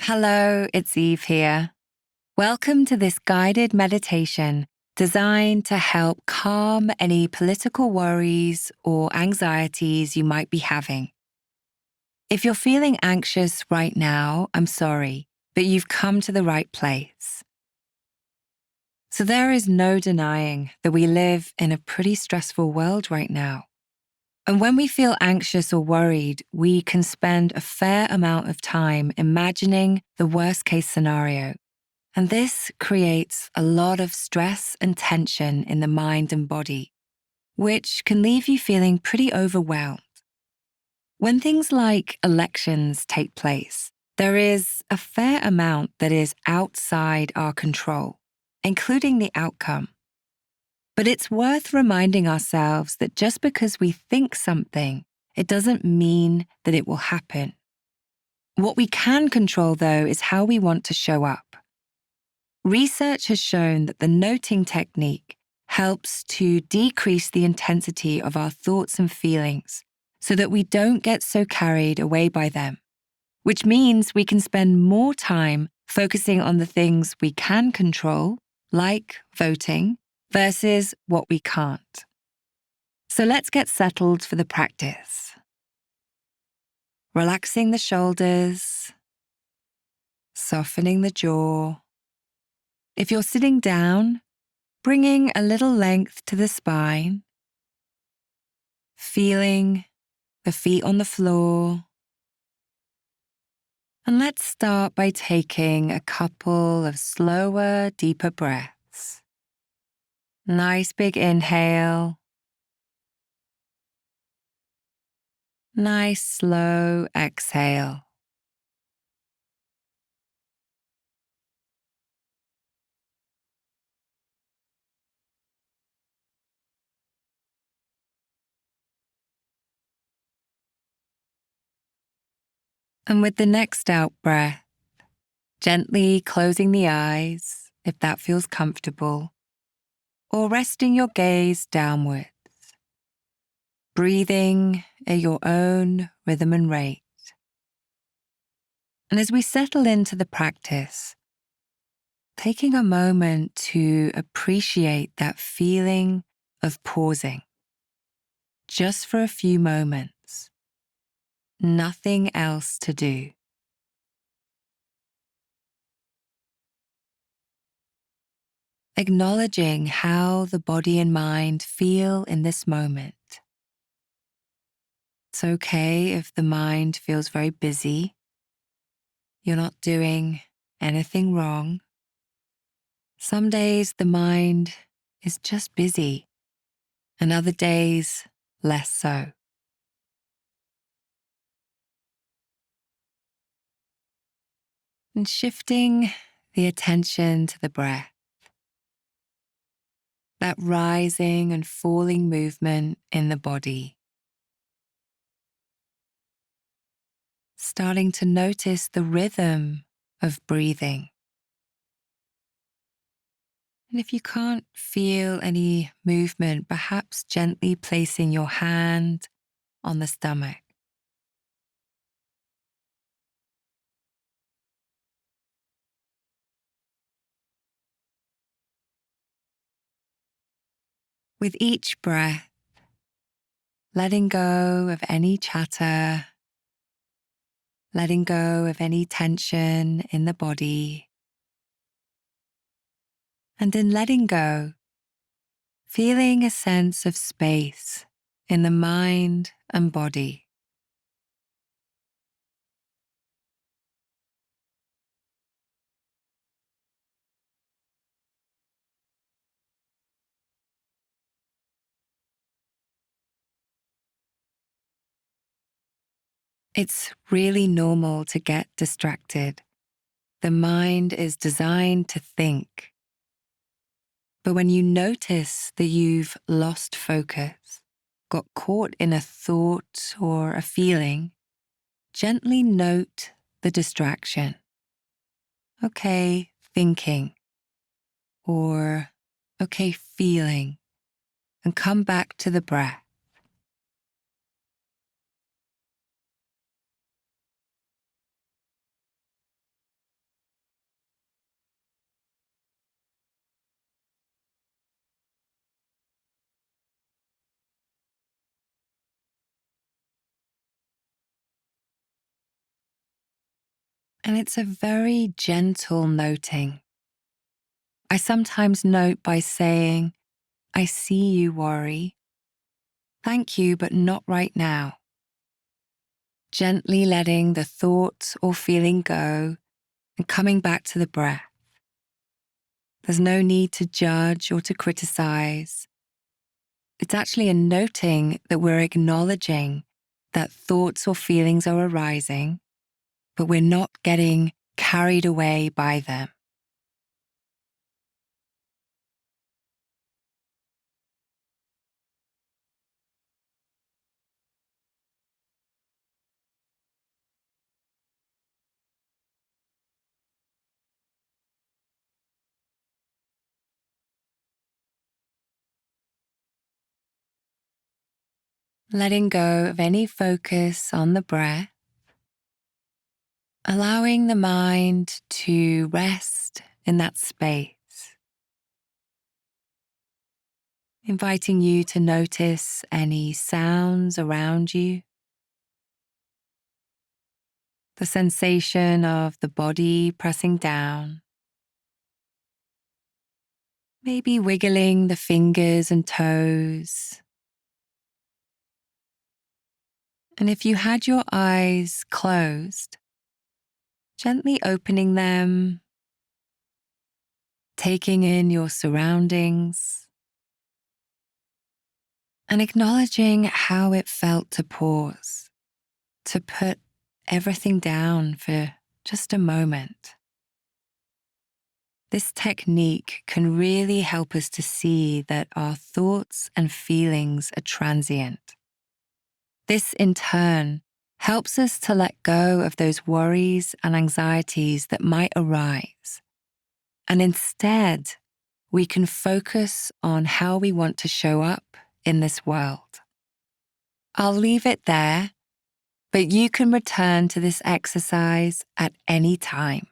Hello, it's Eve here. Welcome to this guided meditation designed to help calm any political worries or anxieties you might be having. If you're feeling anxious right now, I'm sorry, but you've come to the right place. So there is no denying that we live in a pretty stressful world right now. And when we feel anxious or worried, we can spend a fair amount of time imagining the worst case scenario. And this creates a lot of stress and tension in the mind and body, which can leave you feeling pretty overwhelmed. When things like elections take place, there is a fair amount that is outside our control, including the outcome. But it's worth reminding ourselves that just because we think something, it doesn't mean that it will happen. What we can control, though, is how we want to show up. Research has shown that the noting technique helps to decrease the intensity of our thoughts and feelings so that we don't get so carried away by them, which means we can spend more time focusing on the things we can control, like voting, versus what we can't. So let's get settled for the practice. Relaxing the shoulders, softening the jaw. If you're sitting down, bringing a little length to the spine, feeling the feet on the floor. And let's start by taking a couple of slower, deeper breaths. Nice big inhale. Nice slow exhale. And with the next out breath, gently closing the eyes if that feels comfortable, or resting your gaze downwards. Breathing at your own rhythm and rate. And as we settle into the practice, taking a moment to appreciate that feeling of pausing, just for a few moments, nothing else to do. Acknowledging how the body and mind feel in this moment. It's okay if the mind feels very busy. You're not doing anything wrong. Some days the mind is just busy, and other days less so. And shifting the attention to the breath, that rising and falling movement in the body. Starting to notice the rhythm of breathing. And if you can't feel any movement, perhaps gently placing your hand on the stomach. With each breath, letting go of any chatter, letting go of any tension in the body. And in letting go, feeling a sense of space in the mind and body. It's really normal to get distracted. The mind is designed to think. But when you notice that you've lost focus, got caught in a thought or a feeling, gently note the distraction. Okay, thinking, or okay, feeling, and come back to the breath. And it's a very gentle noting. I sometimes note by saying, I see you worry. Thank you, but not right now. Gently letting the thought or feeling go and coming back to the breath. There's no need to judge or to criticize. It's actually a noting that we're acknowledging that thoughts or feelings are arising, but we're not getting carried away by them. Letting go of any focus on the breath, allowing the mind to rest in that space, inviting you to notice any sounds around you, the sensation of the body pressing down, maybe wiggling the fingers and toes. And if you had your eyes closed, gently opening them, taking in your surroundings, and acknowledging how it felt to pause, to put everything down for just a moment. This technique can really help us to see that our thoughts and feelings are transient. This, in turn, helps us to let go of those worries and anxieties that might arise. And instead, we can focus on how we want to show up in this world. I'll leave it there, but you can return to this exercise at any time.